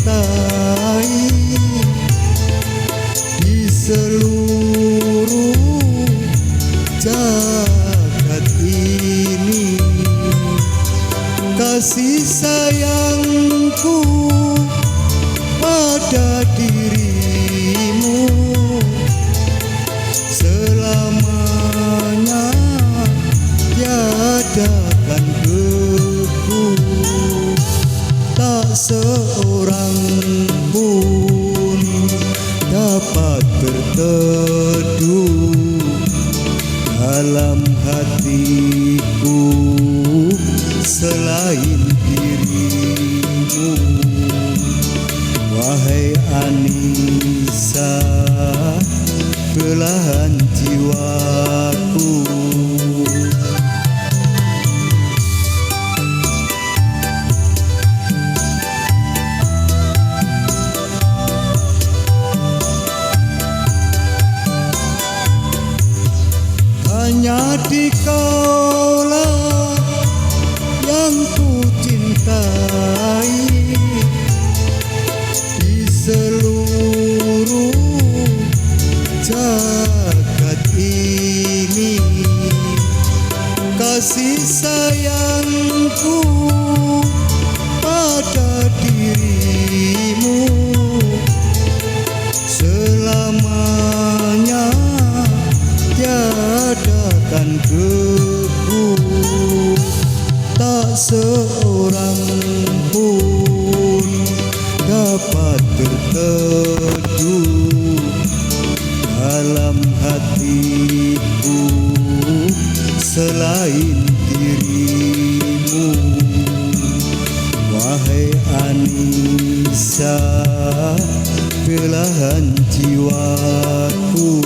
cintai di seluruh jagat ini. Kasih sayangku pada dirimu selamanya tiada kan beku. Tak seorang pun dapat berteduh dalam hatiku selain dirimu. Wahai Anissa, belahan jiwaku. Hanya dikaulah yang ku cintai di seluruh jagat ini. Kasih sayangku pada dirimu selamanya tiada kan beku. Tak seorang pun dapat berteduh dalam hatiku selain dirimu. Wahai Anissa, belahan jiwaku.